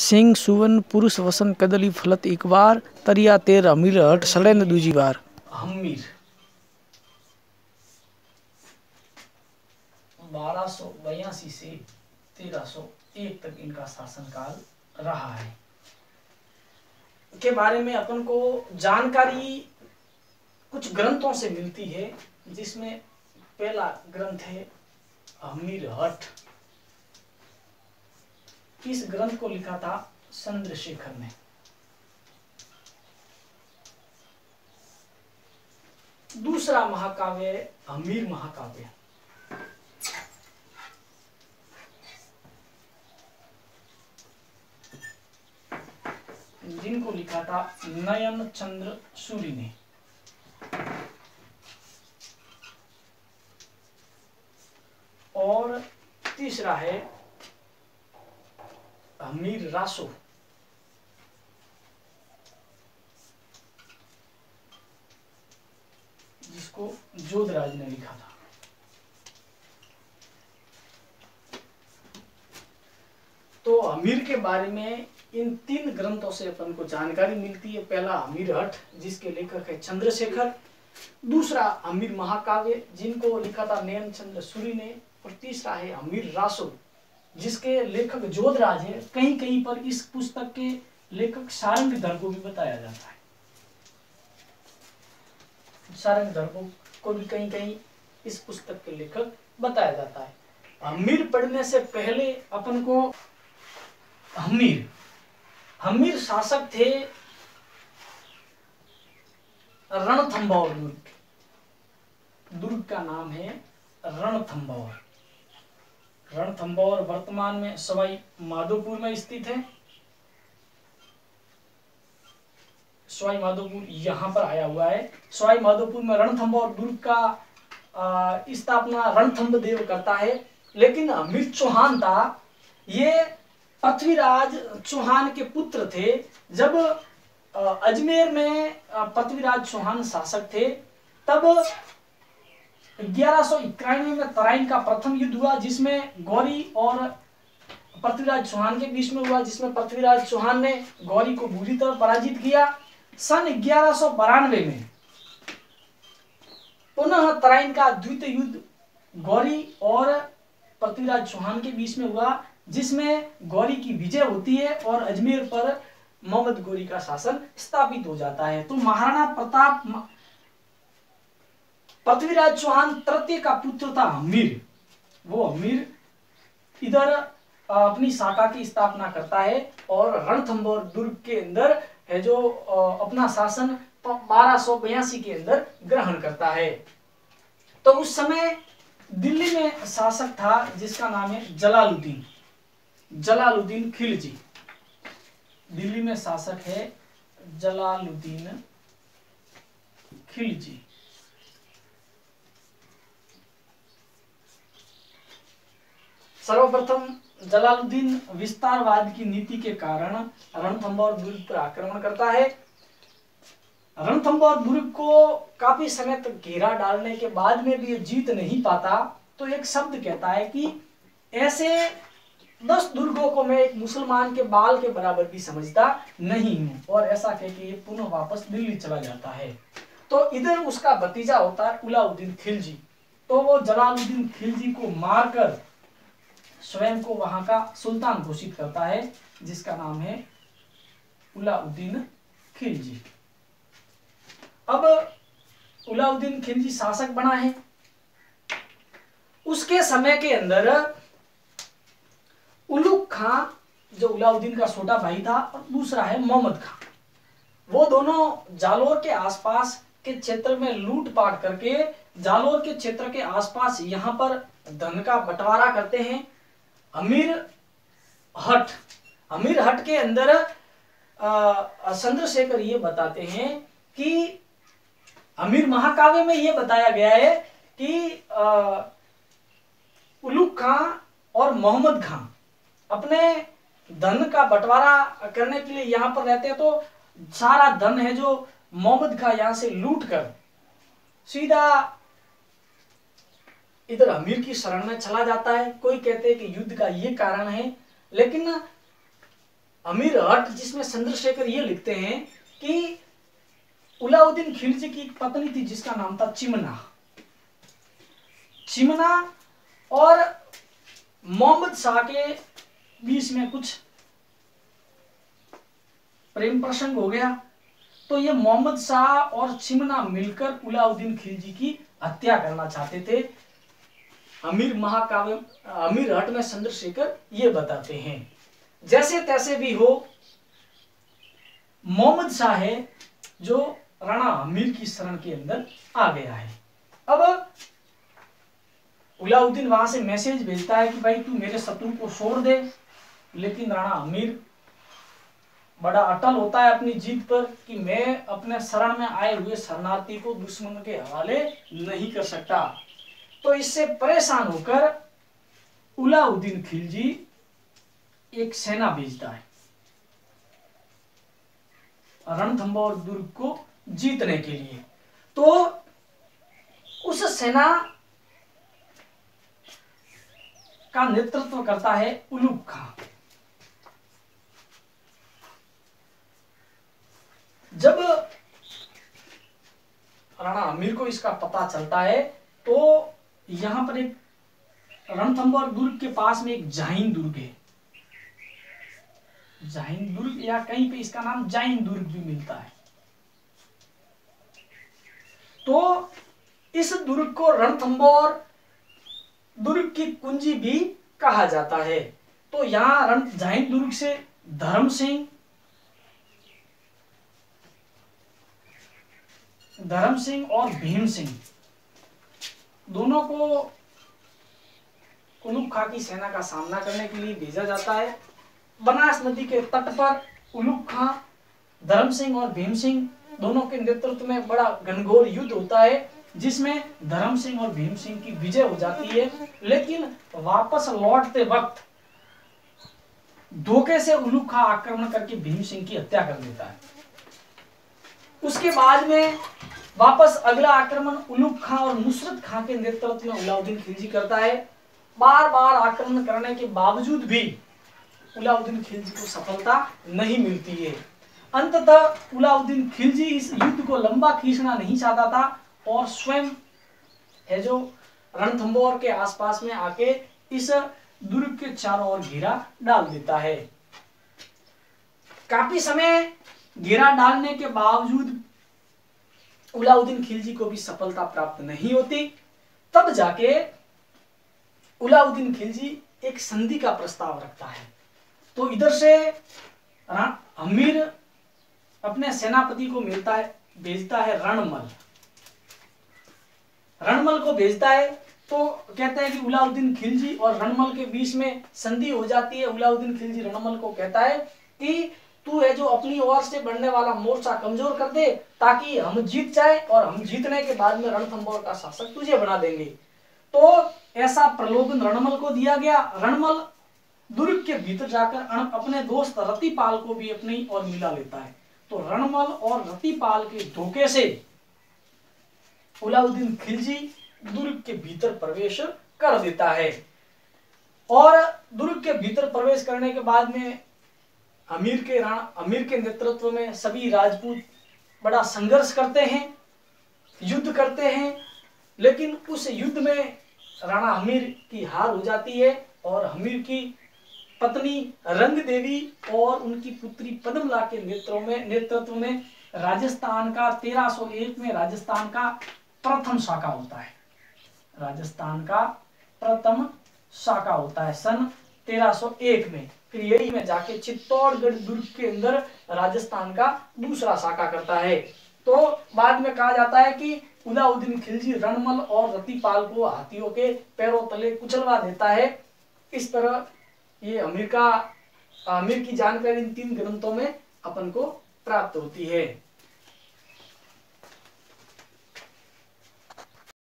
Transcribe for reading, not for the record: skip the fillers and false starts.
सिंह सुवन पुरुष वसन कदली फलत एक बार तरिया तेर अमीर हट सड़े न दूजी बार। हमीर 1282 से 1301 तक इनका शासनकाल रहा है। के बारे में अपन को जानकारी कुछ ग्रंथों से मिलती है, जिसमें पहला ग्रंथ है हमीर हट। इस ग्रंथ को लिखा था चंद्रशेखर ने। दूसरा महाकाव्य हमीर महाकाव्य, जिनको लिखा था नयन चंद्र सूरी ने। और तीसरा है हमीर रासो, जिसको जोधराज ने लिखा था। तो हमीर के बारे में इन 3 ग्रंथों से अपन को जानकारी मिलती है। पहला हमीर हट, जिसके लेखक है चंद्रशेखर। दूसरा हमीर महाकाव्य, जिनको लिखा था नयन चंद्र सूरी ने। और तीसरा है हमीर रासो, जिसके लेखक जोधराज है। कहीं कहीं पर इस पुस्तक के लेखक सारंगधर को भी बताया जाता है। सारंगधर को भी कहीं कहीं इस पुस्तक के लेखक बताया जाता है। हमीर पढ़ने से पहले अपन को हमीर शासक थे रणथंभौर दुर्ग। दुर्ग का नाम है रणथंभौर। रणथंभौर वर्तमान में सवाई माधोपुर में स्थित है। सवाई माधोपुर यहां पर आया हुआ है। सवाई माधोपुर में रणथंभौर दुर्ग का स्थापना रणथंभदेव करता है। लेकिन हमीर चौहान था, ये पृथ्वीराज चौहान के पुत्र थे। जब अजमेर में पृथ्वीराज चौहान शासक थे, तब 1191 में तराइन का प्रथम युद्ध हुआ, जिसमें गौरी और पृथ्वीराज चौहान के बीच में हुआ, जिसमें पृथ्वीराज चौहान ने गौरी को बुरी तरह पराजित किया। सन 1192 में पुनः तराइन का द्वितीय युद्ध गौरी और पृथ्वीराज चौहान के बीच में हुआ, जिसमें गौरी की विजय होती है और अजमेर पर मोहम्मद गौरी का शासन स्थापित हो जाता है। तो महाराणा प्रताप पृथ्वीराज चौहान तृतीय का पुत्र था हमीर। वो हमीर इधर अपनी शाखा की स्थापना करता है और रणथंभौर दुर्ग के अंदर है जो अपना शासन 1282 के अंदर ग्रहण करता है। तो उस समय दिल्ली में शासक था जिसका नाम है जलालुद्दीन खिलजी। दिल्ली में शासक है जलालुद्दीन खिलजी। सर्वप्रथम जलालुद्दीन विस्तारवाद की नीति के कारण रणथंभौर दुर्ग पर आक्रमण करता है। रणथंभौर दुर्ग को काफी समय तक घेरा डालने के बाद में भी ये जीत नहीं पाता। तो एक शब्द कहता है कि ऐसे 10 दुर्गों को मैं एक मुसलमान के बाल के बराबर भी समझता नहीं हूं, और ऐसा कह के ये पुनः वापस दिल्ली चला जाता है। तो इधर उसका भतीजा होता है उलाउद्दीन खिलजी। तो वो जलालुद्दीन खिलजी को मारकर स्वयं को वहां का सुल्तान घोषित करता है, जिसका नाम है उलाउद्दीन खिलजी। अब उलाउद्दीन खिलजी शासक बना है। उसके समय के अंदर उलुग खां, जो उलाउद्दीन का छोटा भाई था, और दूसरा है मोहम्मद खां, वो दोनों जालोर के आसपास के क्षेत्र में लूटपाट करके जालोर के क्षेत्र के आसपास यहां पर धन का बंटवारा करते हैं। हमीर हट के अंदर चंद्रशेखर ये बताते हैं कि हमीर महाकाव्य में ये बताया गया है कि उलुग खां और मोहम्मद खां अपने धन का बंटवारा करने के लिए यहां पर रहते हैं। तो सारा धन है जो मोहम्मद खां यहां से लूट कर सीधा इधर हमीर की शरण में चला जाता है। कोई कहते हैं कि युद्ध का ये कारण है, लेकिन अमीर हट जिसमें चंद्रशेखर ये लिखते हैं कि अलाउद्दीन खिलजी की एक पत्नी थी जिसका नाम था चिमना। चिमना और मोहम्मद शाह के बीच में कुछ प्रेम प्रसंग हो गया, तो ये मोहम्मद शाह और चिमना मिलकर अलाउद्दीन खिलजी की हत्या करना चाहते थे। अमीर हट में चंद्रशेखर ये बताते हैं। जैसे तैसे भी हो, मोहम्मद शाह है जो राणा अमीर की शरण के अंदर आ गया है। अब अलाउद्दीन वहां से मैसेज भेजता है कि भाई तू मेरे शत्रु को छोड़ दे, लेकिन राणा अमीर बड़ा अटल होता है अपनी जीत पर कि मैं अपने शरण में आए हुए शरणार्थी को दुश्मन के हवाले नहीं कर सकता। तो इससे परेशान होकर अलाउद्दीन खिलजी एक सेना भेजता है रणथंभौर दुर्ग को जीतने के लिए। तो उस सेना का नेतृत्व करता है उलुग खां। जब राणा अमीर को इसका पता चलता है तो यहां पर एक रणथंभौर दुर्ग के पास में एक जाहिन दुर्ग है, जाहिन दुर्ग, या कहीं पे इसका नाम जाहिन दुर्ग भी मिलता है। तो इस दुर्ग को रणथंभौर दुर्ग की कुंजी भी कहा जाता है। तो यहां जाहिन दुर्ग से धर्म सिंह और भीम सिंह दोनों को उलुग खां की सेना का सामना करने के लिए भेजा जाता है। बनास नदी के तट पर उलुग खां, धर्म सिंह और भीम सिंह दोनों के नेतृत्व में बड़ा घनघोर युद्ध होता है, जिसमें धर्म सिंह और भीम सिंह की विजय हो जाती है। लेकिन वापस लौटते वक्त धोखे से उलुग खां आक्रमण करके भीम सिंह की हत्या कर देता है। उसके बाद में वापस अगला आक्रमण उलुग खां और नुसरत खां के नेतृत्व में अलाउद्दीन खिलजी करता है। बार बार आक्रमण करने के बावजूद भी अलाउद्दीन खिलजी को सफलता नहीं मिलती है। अंततः अलाउद्दीन खिलजी इस युद्ध को लंबा खींचना नहीं चाहता था और स्वयं है जो रणथंभौर के आसपास में आके इस दुर्ग के चारों ओर घेरा डाल देता है। काफी समय घेरा डालने के बावजूद अलाउद्दीन खिलजी को भी सफलता प्राप्त नहीं होती। तब जाके अलाउद्दीन खिलजी एक संधि का प्रस्ताव रखता है। तो इधर से अमीर अपने सेनापति को भेजता है रणमल को भेजता है। तो कहता है कि अलाउद्दीन खिलजी और रणमल के बीच में संधि हो जाती है। अलाउद्दीन खिलजी रणमल को कहता है कि तू है जो अपनी ओर से बढ़ने वाला मोर्चा कमजोर कर दे ताकि हम जीत जाए, और हम जीतने के बाद में रणथंभौर का शासक तुझे बना देंगे। तो ऐसा प्रलोभन रणमल को दिया गया। रणमल दुर्ग के भीतर जाकर अपने दोस्त रतिपाल को भी अपनी ओर मिला लेता है। तो रणमल और रतिपाल के धोखे से अलाउद्दीन खिलजी दुर्ग के भीतर प्रवेश कर देता है। और दुर्ग के भीतर प्रवेश करने के बाद में अमीर के नेतृत्व में सभी राजपूत बड़ा संघर्ष करते हैं, युद्ध करते हैं। लेकिन उस युद्ध में राणा अमीर की हार हो जाती है और अमीर की पत्नी रंग देवी और उनकी पुत्री पद्मला के नेतृत्व में राजस्थान का 1301 में राजस्थान का प्रथम शाखा होता है। राजस्थान का प्रथम शाखा होता है सन 1301 में। फिर यही में जाके चित्तौड़गढ़ दुर्ग के अंदर राजस्थान का दूसरा शाखा करता है। तो बाद में कहा जाता है कि अलाउद्दीन खिलजी रणमल और रतिपाल को हाथियों के पैरों तले कुचलवा देता है। इस तरह ये अमीर की जानकारी इन 3 ग्रंथों में अपन को प्राप्त होती है।